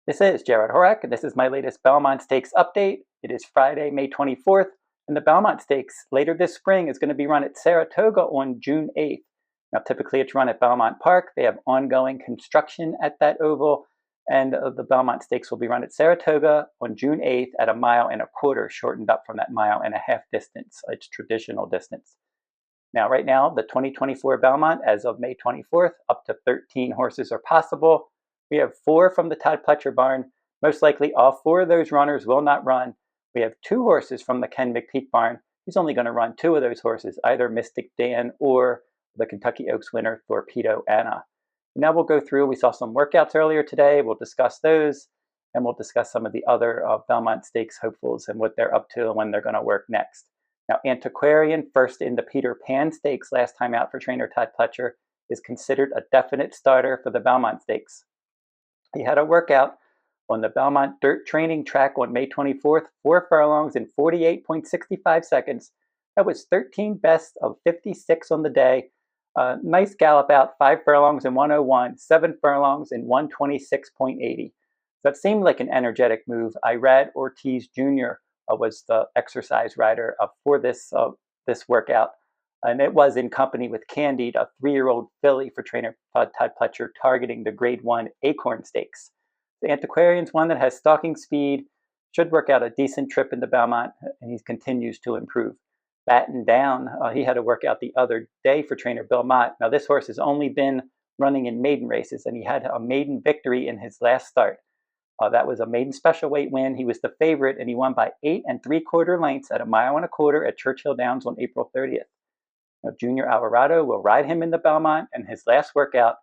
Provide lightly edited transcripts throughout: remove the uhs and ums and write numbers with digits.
This is Jarrod Horak, and this is my latest Belmont Stakes update. It is Friday, May 24th, and the Belmont Stakes later this spring is going to be run at Saratoga on June 8th. Now, typically it's run at Belmont Park. They have ongoing construction at that oval, and the Belmont Stakes will be run at Saratoga on June 8th at 1.25 miles, shortened up from that 1.5 miles distance, its traditional distance. Now, right now, the 2024 Belmont, as of May 24th, up to 13 horses are possible. We have 4 from the Todd Pletcher barn. Most likely all 4 of those runners will not run. We have 2 horses from the Ken McPeak barn. He's only going to run 2 of those horses, either Mystik Dan or the Kentucky Oaks winner, Thorpedo. Now we'll go through. We saw some workouts earlier today. We'll discuss those, and we'll discuss some of the other Belmont Stakes hopefuls and what they're up to and when they're going to work next. Now, Antiquarian, first in the Peter Pan Stakes last time out for trainer Todd Pletcher, is considered a definite starter for the Belmont Stakes. He had a workout on the Belmont Dirt Training Track on May 24th, 4 furlongs in 48.65 seconds. That was 13 best of 56 on the day. Nice gallop out, 5 furlongs in 101, 7 furlongs in 126.80. So it seemed like an energetic move. Jarrod Ortiz Jr. Was the exercise rider for this workout. And it was in company with Candied, a 3-year-old filly for trainer Todd Pletcher, targeting the Grade 1 Acorn Stakes. The Antiquarian's one that has stalking speed, should work out a decent trip in the Belmont, and he continues to improve. Batten down, he had a workout the other day for trainer Bill Mott. Now, this horse has only been running in maiden races, and he had a maiden victory in his last start. That was a maiden special weight win. He was the favorite, and he won by 8 3/4 lengths at 1.25 miles at Churchill Downs on April 30th. Now, Junior Alvarado will ride him in the Belmont, and his last workout,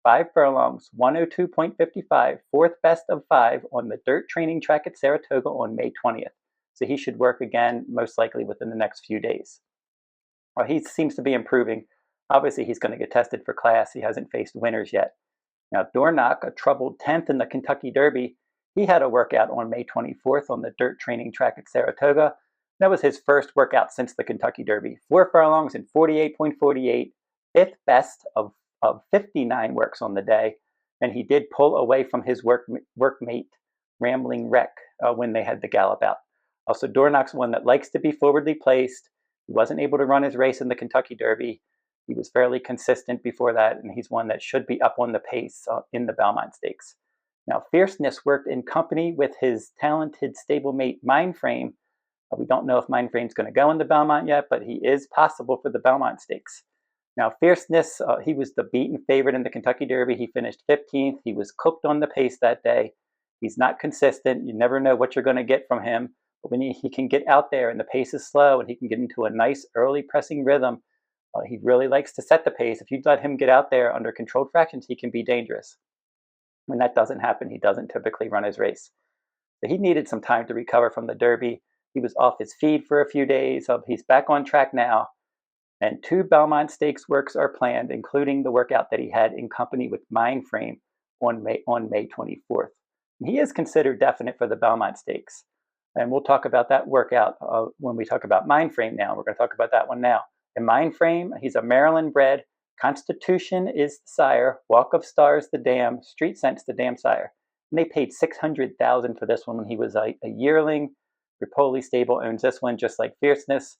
5 furlongs, 102.55, 4th best of 5 on the dirt training track at Saratoga on May 20th. So he should work again, most likely within the next few days. Well, he seems to be improving. Obviously, he's going to get tested for class. He hasn't faced winners yet. Now, Dornoch, a troubled 10th in the Kentucky Derby, he had a workout on May 24th on the dirt training track at Saratoga. That was his first workout since the Kentucky Derby. 4 furlongs in 48.48, 5th best of 59 works on the day. And he did pull away from his workmate, Rambling Wreck, when they had the gallop out. Also, Dornoch's one that likes to be forwardly placed. He wasn't able to run his race in the Kentucky Derby. He was fairly consistent before that, and he's one that should be up on the pace in the Belmont Stakes. Now, Fierceness worked in company with his talented stablemate Mindframe. We don't know if Mindframe's going to go in the Belmont yet, but he is possible for the Belmont Stakes. Now, Fierceness, he was the beaten favorite in the Kentucky Derby. He finished 15th. He was cooked on the pace that day. He's not consistent. You never know what you're going to get from him. But when he can get out there and the pace is slow and he can get into a nice early pressing rhythm, he really likes to set the pace. If you let him get out there under controlled fractions, he can be dangerous. When that doesn't happen, he doesn't typically run his race. So he needed some time to recover from the Derby. He was off his feed for a few days. He's back on track now. And 2 Belmont Stakes works are planned, including the workout that he had in company with Mindframe on May 24th. And he is considered definite for the Belmont Stakes. And we'll talk about that workout when we talk about Mindframe now. We're going to talk about that one now. In Mindframe, he's a Maryland bred. Constitution is the sire. Walk of Stars the dam. Street Sense the dam sire. And they paid $600,000 for this one when he was a yearling. Ripoli Stable owns this one, just like Fierceness.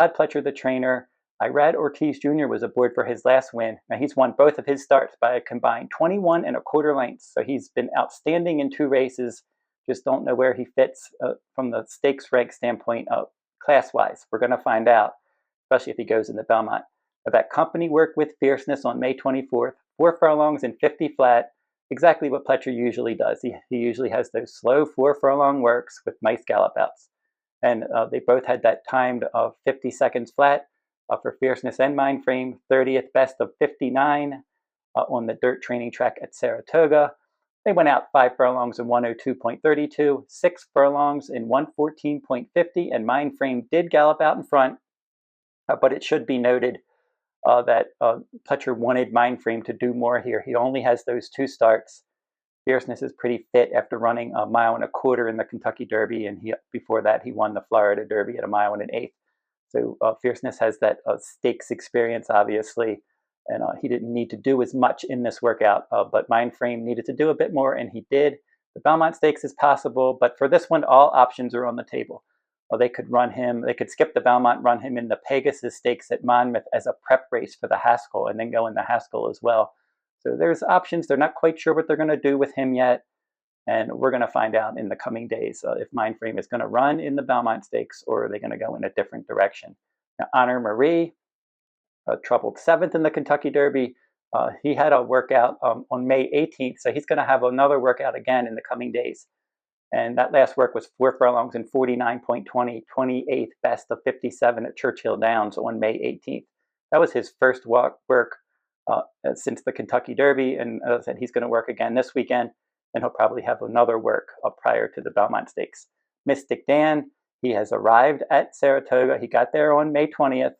Todd Pletcher, the trainer. Jarrod Ortiz Jr. was aboard for his last win. Now, he's won both of his starts by a combined 21 1/4 lengths. So he's been outstanding in 2 races. Just don't know where he fits from the stakes rank standpoint class-wise. We're going to find out, especially if he goes in the Belmont. But that company worked with Fierceness on May 24th, 4 furlongs and 50 flat, exactly what Pletcher usually does. He usually has those slow 4 furlong works with nice gallop outs. And they both had that timed 50 seconds flat for Fierceness and Mindframe, 30th best of 59 on the dirt training track at Saratoga. They went out 5 furlongs in 102.32, 6 furlongs in 114.50, and Mindframe did gallop out in front, but it should be noted that Pletcher wanted Mindframe to do more here. He only has those 2 starts. Fierceness is pretty fit after running 1.25 miles in the Kentucky Derby, and before that he won the Florida Derby at 1 1/8 miles. So Fierceness has that stakes experience, obviously, and he didn't need to do as much in this workout, but Mindframe needed to do a bit more, and he did. The Belmont Stakes is possible, but for this one, all options are on the table. They could run him, they could skip the Belmont, run him in the Pegasus Stakes at Monmouth as a prep race for the Haskell, and then go in the Haskell as well. So there's options. They're not quite sure what they're going to do with him yet, and we're going to find out in the coming days if Mindframe is going to run in the Belmont Stakes or are they going to go in a different direction. Now, Honor Marie, troubled 7th in the Kentucky Derby. He had a workout on May 18th, so he's going to have another workout again in the coming days. And that last work was 4 furlongs and 49.20, 28th best of 57 at Churchill Downs on May 18th. That was his first work since the Kentucky Derby, and as I said, he's going to work again this weekend, and he'll probably have another work prior to the Belmont Stakes. Mystik Dan, he has arrived at Saratoga. He got there on May 20th.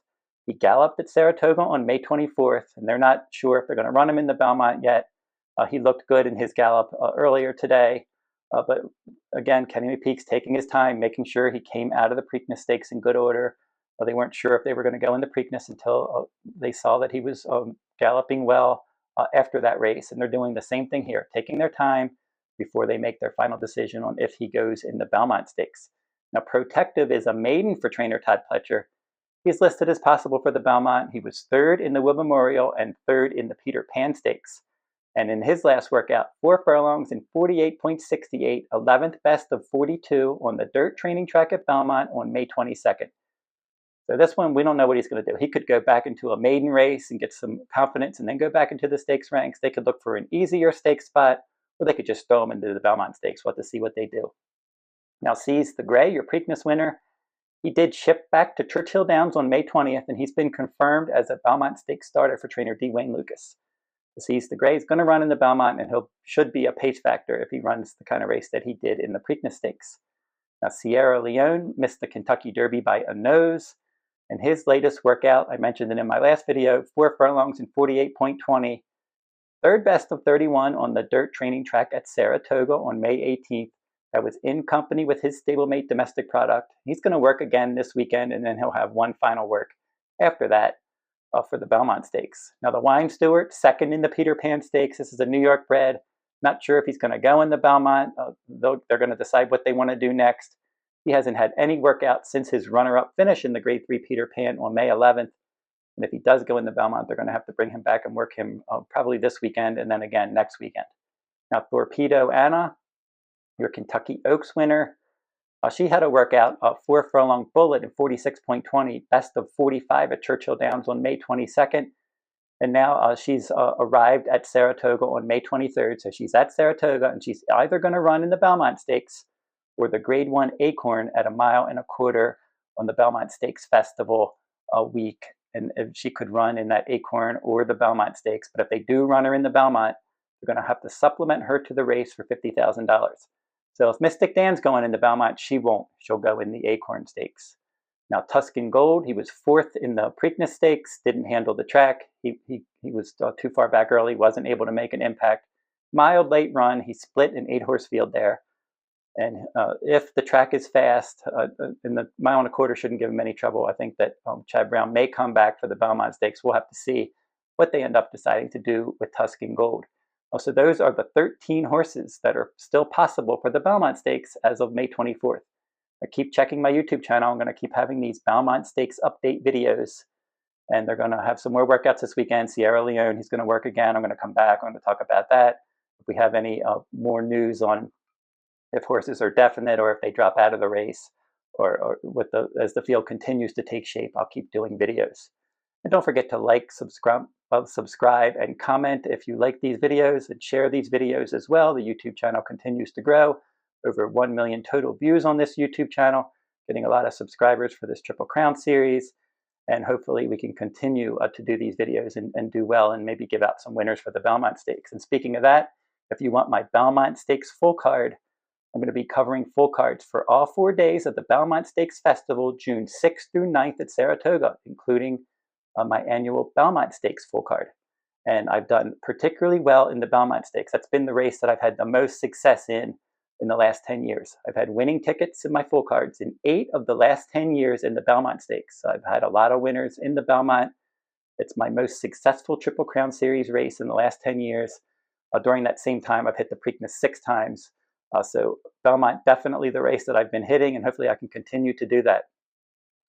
He galloped at Saratoga on May 24th, and they're not sure if they're going to run him in the Belmont yet. He looked good in his gallop earlier today. But again, Kenny McPeek's taking his time, making sure he came out of the Preakness Stakes in good order. They weren't sure if they were going to go in the Preakness until they saw that he was galloping well after that race. And they're doing the same thing here, taking their time before they make their final decision on if he goes in the Belmont Stakes. Now, Protective is a maiden for trainer Todd Pletcher. He's listed as possible for the Belmont. He was 3rd in the Wood Memorial and 3rd in the Peter Pan Stakes. And in his last workout, 4 furlongs and 48.68, 11th best of 42 on the dirt training track at Belmont on May 22nd. So this one, we don't know what he's going to do. He could go back into a maiden race and get some confidence and then go back into the stakes ranks. They could look for an easier stakes spot, or they could just throw him into the Belmont Stakes. We'll have to see what they do. Now, Seize the Gray, your Preakness winner. He did ship back to Churchill Downs on May 20th, and he's been confirmed as a Belmont Stakes starter for trainer D. Wayne Lucas. Seize the Gray is going to run in the Belmont, and he should be a pace factor if he runs the kind of race that he did in the Preakness Stakes. Now, Sierra Leone missed the Kentucky Derby by a nose, and his latest workout, I mentioned it in my last video, 4 furlongs and 48.20, 3rd best of 31 on the dirt training track at Saratoga on May 18th. That was in company with his stablemate Domestic Product. He's going to work again this weekend, and then he'll have one final work after that for the Belmont Stakes. Now, the Wine Steward, 2nd in the Peter Pan Stakes. This is a New York bred. Not sure if he's going to go in the Belmont. They're going to decide what they want to do next. He hasn't had any workout since his runner-up finish in the Grade 3 Peter Pan on May 11th. And if he does go in the Belmont, they're going to have to bring him back and work him probably this weekend and then again next weekend. Now, Thorpedo Anna, your Kentucky Oaks winner. She had a workout, a 4 furlong bullet in 46.20, best of 45 at Churchill Downs on May 22nd. And now she's arrived at Saratoga on May 23rd. So she's at Saratoga, and she's either going to run in the Belmont Stakes or the Grade 1 Acorn at 1.25 miles on the Belmont Stakes Festival week. And if she could run in that Acorn or the Belmont Stakes. But if they do run her in the Belmont, they're going to have to supplement her to the race for $50,000. So if Mystik Dan's going in the Belmont, she won't. She'll go in the Acorn Stakes. Now, Tuscan Gold, he was 4th in the Preakness Stakes, didn't handle the track. He was too far back early, wasn't able to make an impact. Mild late run, he split an 8-horse field there. And if the track is fast, and the 1.25 miles shouldn't give him any trouble, I think that Chad Brown may come back for the Belmont Stakes. We'll have to see what they end up deciding to do with Tuscan Gold. So those are the 13 horses that are still possible for the Belmont Stakes as of May 24th. I keep checking my YouTube channel. I'm going to keep having these Belmont Stakes update videos, and they're going to have some more workouts this weekend. Sierra Leone, he's going to work again. I'm going to come back. I'm going to talk about that. If we have any more news on if horses are definite or if they drop out of the race, or as the field continues to take shape, I'll keep doing videos. And don't forget to like, subscribe, and comment if you like these videos, and share these videos as well. The YouTube channel continues to grow. Over 1 million total views on this YouTube channel, getting a lot of subscribers for this Triple Crown series. And hopefully we can continue to do these videos and do well and maybe give out some winners for the Belmont Stakes. And speaking of that, if you want my Belmont Stakes full card, I'm going to be covering full cards for all 4 days of the Belmont Stakes Festival, June 6th through 9th at Saratoga, including my annual Belmont Stakes full card. And I've done particularly well in the Belmont Stakes. That's been the race that I've had the most success in the last 10 years. I've had winning tickets in my full cards in 8 of the last 10 years in the Belmont Stakes. So I've had a lot of winners in the Belmont. It's my most successful Triple Crown Series race in the last 10 years. During that same time, I've hit the Preakness 6 times. So Belmont, definitely the race that I've been hitting, and hopefully I can continue to do that.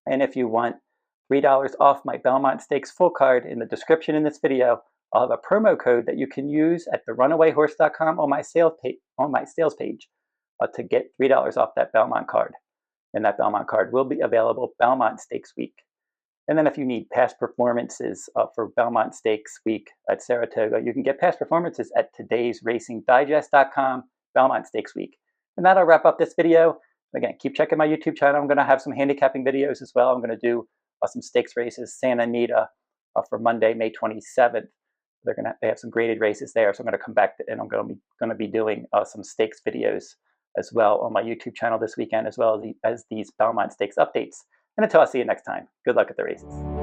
And if you want $3 off my Belmont Stakes full card, in the description in this video, I'll have a promo code that you can use at therunawayrhorse.com on my sales page to get $3 off that Belmont card. And that Belmont card will be available Belmont Stakes week. And then if you need past performances for Belmont Stakes week at Saratoga, you can get past performances at todaysracingdigest.com, Belmont Stakes week. And that'll wrap up this video. Again, keep checking my YouTube channel. I'm going to have some handicapping videos as well. I'm going to do some stakes races, Santa Anita for Monday, May 27th. They have some graded races there, so I'm going to come back and I'm going to be doing some stakes videos as well on my YouTube channel this weekend, as well as these Belmont Stakes updates. And until I see you next time, good luck at the races.